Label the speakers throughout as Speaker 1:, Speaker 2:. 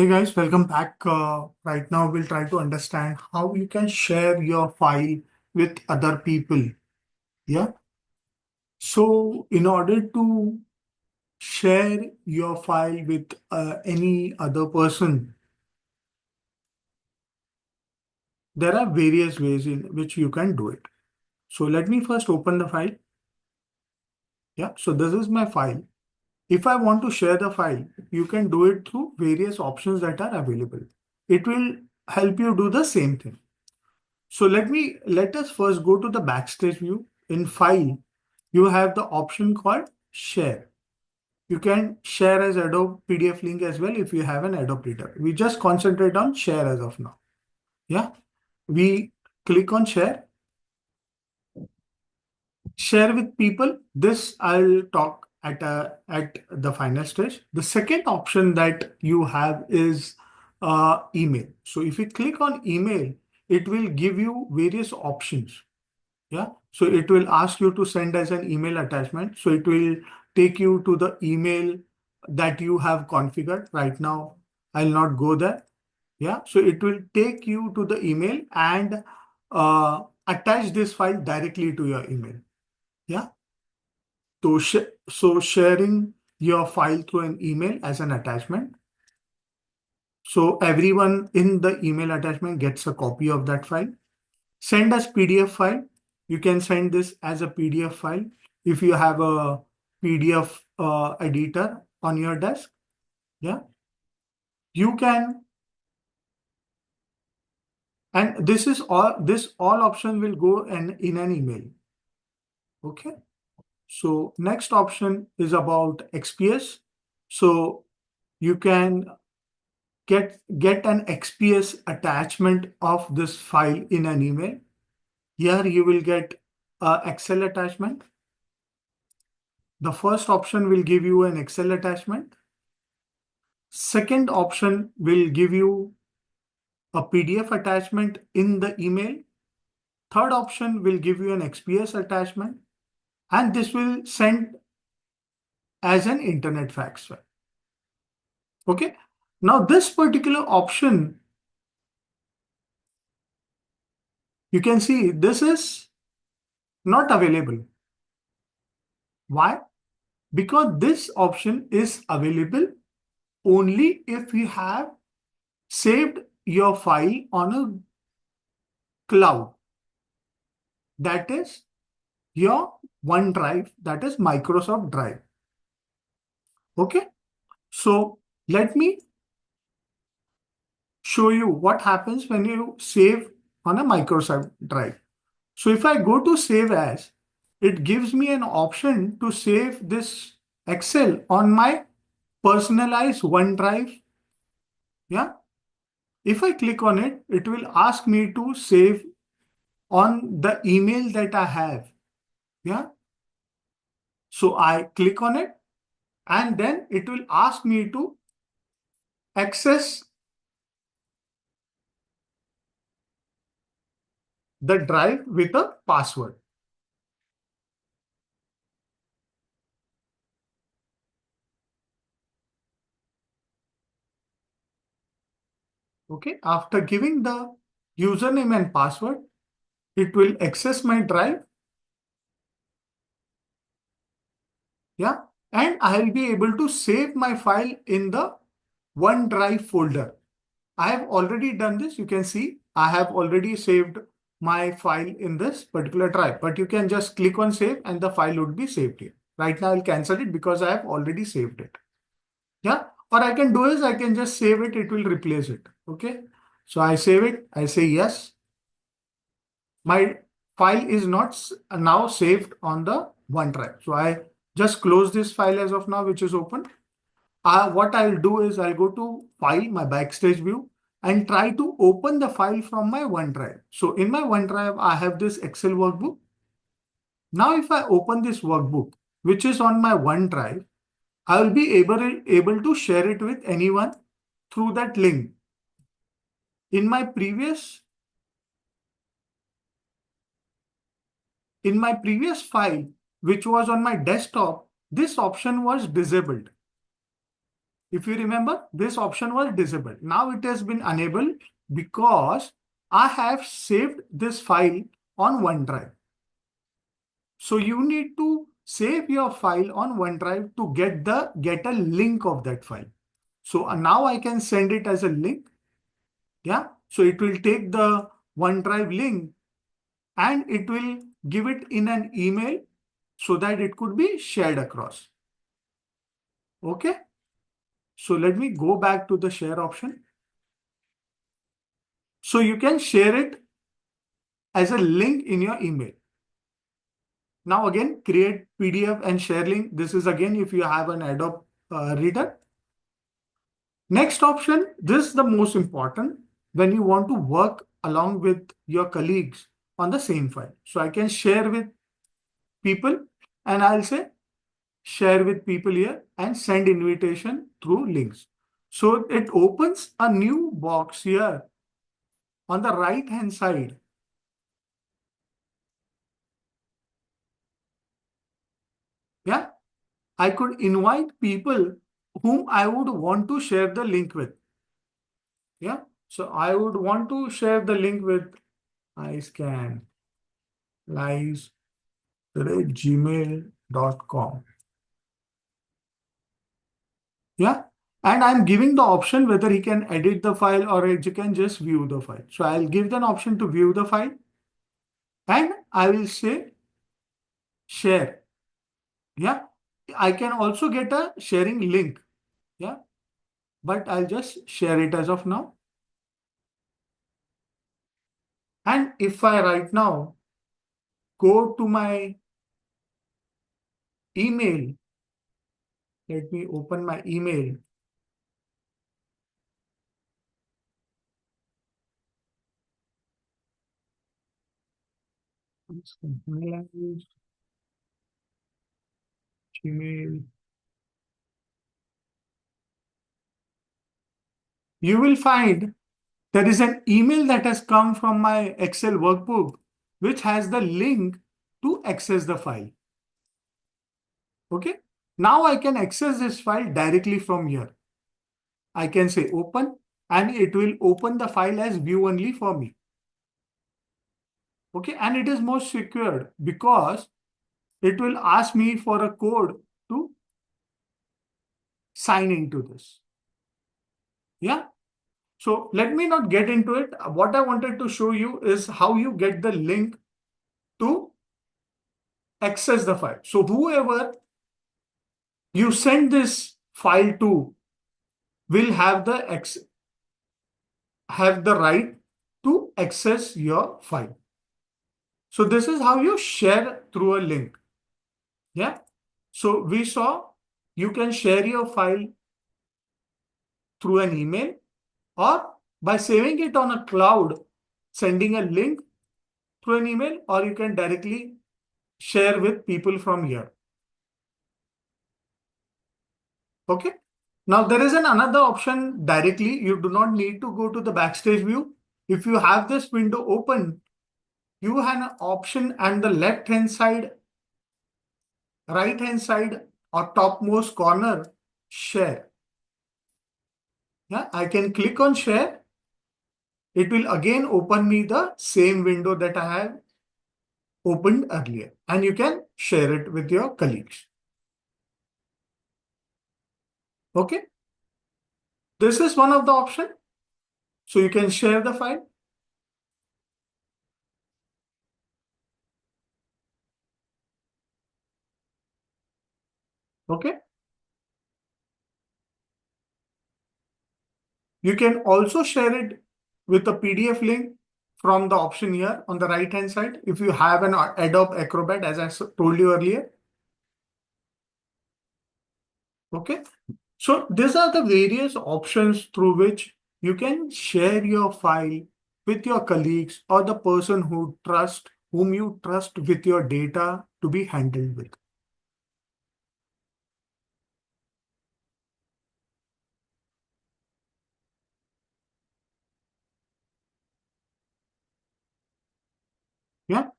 Speaker 1: Hey guys, welcome back. Right now, we'll try to understand how you can share your file with other people. Yeah. So, in order to share your file with any other person, there are various ways in which you can do it. So, let me first open the file. Yeah. So, this is my file. If I want to share the file, you can do it through various options that are available. It will help you do the same thing. So let us first go to the backstage view. In File, you have the option called Share. You can share as Adobe PDF link as well if you have an Adobe Reader. We just concentrate on Share as of now. Yeah, we click on Share. Share with people. This I'll talk at the final stage. The second option that you have is email. So if you click on email, it will give you various options. Yeah. So it will ask you to send as an email attachment. So it will take you to the email that you have configured. Right now, I'll not go there. Yeah. So it will take you to the email and attach this file directly to your email. Yeah. So sharing your file through an email as an attachment. So everyone in the email attachment gets a copy of that file. Send as PDF file. You can send this as a PDF file if you have a PDF editor on your desk. Yeah, you can, and this all option will go in an email. Okay. So next option is about XPS. So you can get an XPS attachment of this file in an email. Here you will get a Excel attachment. The first option will give you an Excel attachment. Second option will give you a PDF attachment in the email. Third option will give you an XPS attachment, and this will send as an internet fax file. Okay. Now this particular option, you can see this is not available. Why? Because this option is available only if you have saved your file on a cloud. That is your OneDrive, that is Microsoft Drive. Okay. So let me show you what happens when you save on a Microsoft Drive. So if I go to Save As, it gives me an option to save this Excel on my personalized OneDrive. Yeah. If I click on it, it will ask me to save on the email that I have. Yeah. So I click on it and then it will ask me to access the drive with a password. Okay. After giving the username and password, it will access my drive. Yeah. And I'll be able to save my file in the OneDrive folder. I have already done this. You can see I have already saved my file in this particular drive, but you can just click on save and the file would be saved here. Right now I'll cancel it because I have already saved it. Yeah. What I can do is I can just save it. It will replace it. Okay. So I save it. I say yes. My file is not now saved on the OneDrive. So I just close this file as of now, which is open. What I'll do is I'll go to File, my backstage view, and try to open the file from my OneDrive. So in my OneDrive, I have this Excel workbook. Now, if I open this workbook, which is on my OneDrive, I will be able to share it with anyone through that link. In my previous file, which was on my desktop, this option was disabled. If you remember, this option was disabled. Now it has been enabled because I have saved this file on OneDrive. So you need to save your file on OneDrive to get a link of that file. So now I can send it as a link. Yeah. So it will take the OneDrive link and it will give it in an email so that it could be shared across. Okay. So let me go back to the share option. So you can share it as a link in your email. Now again, create PDF and share link. This is again if you have an Adobe Reader. Next option, this is the most important when you want to work along with your colleagues on the same file. So I can share with people and I'll say share with people here and send invitation through links. So it opens a new box here on the right hand side. Yeah, I could invite people whom I would want to share the link with. Yeah, so I would want to share the link with iScan lives@gmail.com. Yeah, and I'm giving the option whether he can edit the file or he can just view the file. So I'll give the option to view the file and I will say share. Yeah, I can also get a sharing link. Yeah, but I'll just share it as of now. And if I right now go to my email, let me open my email. Gmail. You will find there is an email that has come from my Excel workbook, which has the link to access the file. Okay. Now I can access this file directly from here. I can say open and it will open the file as view only for me. Okay. And it is more secured because it will ask me for a code to sign into this. Yeah. So let me not get into it. What I wanted to show you is how you get the link to access the file. So whoever you send this file to will have the right to access your file. So this is how you share through a link. Yeah. So we saw you can share your file through an email or by saving it on a cloud, sending a link through an email, or you can directly share with people from here. Okay. Now there is another option directly. You do not need to go to the backstage view. If you have this window open, you have an option and the left hand side, right hand side or topmost corner, share. Yeah, I can click on share. It will again open me the same window that I have opened earlier and you can share it with your colleagues. Okay. This is one of the option. So you can share the file. Okay. You can also share it with a PDF link from the option here on the right hand side. If you have an Adobe Acrobat, as I told you earlier. Okay. So these are the various options through which you can share your file with your colleagues or the person whom you trust with your data to be handled with. Yeah.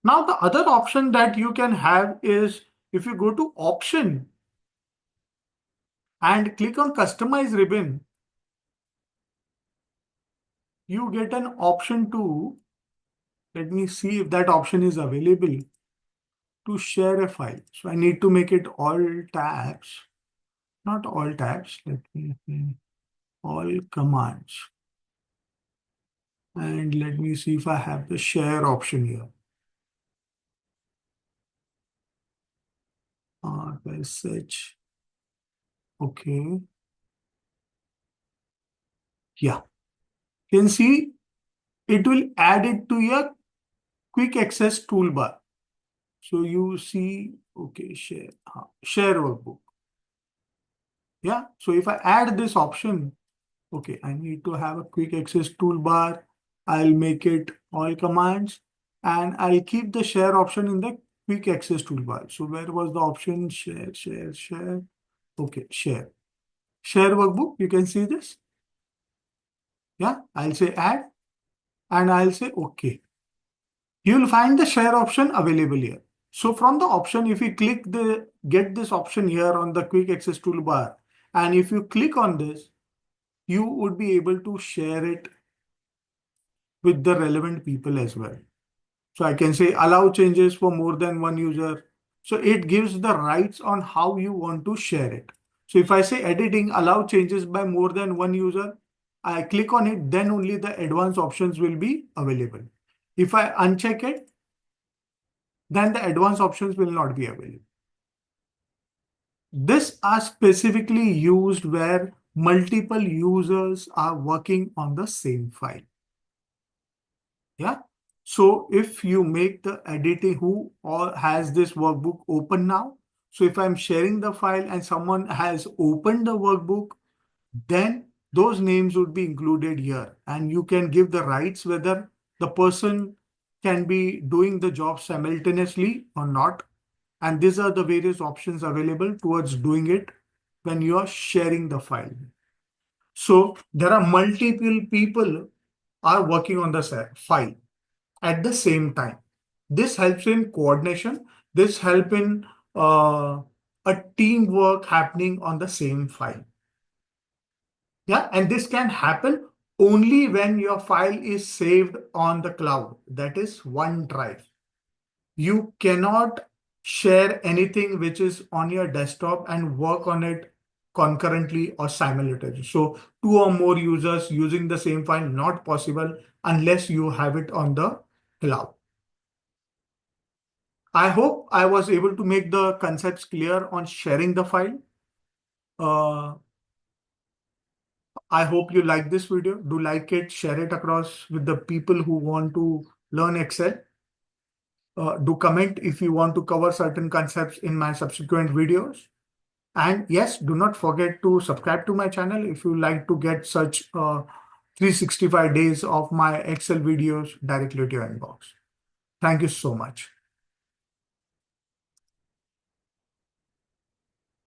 Speaker 1: Now the other option that you can have is if you go to option and click on Customize ribbon, you get an option to, let me see if that option is available, to share a file. So I need to make it all tabs, not all tabs, let me see, all commands. And let me see if I have the share option here. Search. Okay. Yeah. You can see it will add it to your quick access toolbar. So you see, okay, share, share workbook. Yeah. So if I add this option, okay, I need to have a quick access toolbar. I'll make it all commands and I'll keep the share option in the quick access toolbar. So where was the option? Share, share, share. Okay, share. Share workbook. You can see this. Yeah, I'll say add and I'll say okay. You'll find the share option available here. So from the option, if you click the get this option here on the quick access toolbar, and if you click on this, you would be able to share it with the relevant people as well. So I can say allow changes for more than one user. So it gives the rights on how you want to share it. So if I say editing, allow changes by more than one user, I click on it, then only the advanced options will be available. If I uncheck it, then the advanced options will not be available. This are specifically used where multiple users are working on the same file. Yeah. So if you make the editing, who all has this workbook open now? So if I'm sharing the file and someone has opened the workbook, then those names would be included here. And you can give the rights whether the person can be doing the job simultaneously or not. And these are the various options available towards doing it when you are sharing the file. So there are multiple people are working on the file at the same time. This helps in coordination. This helps in a teamwork happening on the same file. Yeah, and this can happen only when your file is saved on the cloud. That is OneDrive. You cannot share anything which is on your desktop and work on it concurrently or simultaneously. So two or more users using the same file, not possible unless you have it on the cloud. I hope I was able to make the concepts clear on sharing the file. Uh, I hope you like this video. Do like it, share it across with the people who want to learn Excel. Do comment if you want to cover certain concepts in my subsequent videos. And yes, do not forget to subscribe to my channel if you like to get such 365 days of my Excel videos directly to your inbox. Thank you so much.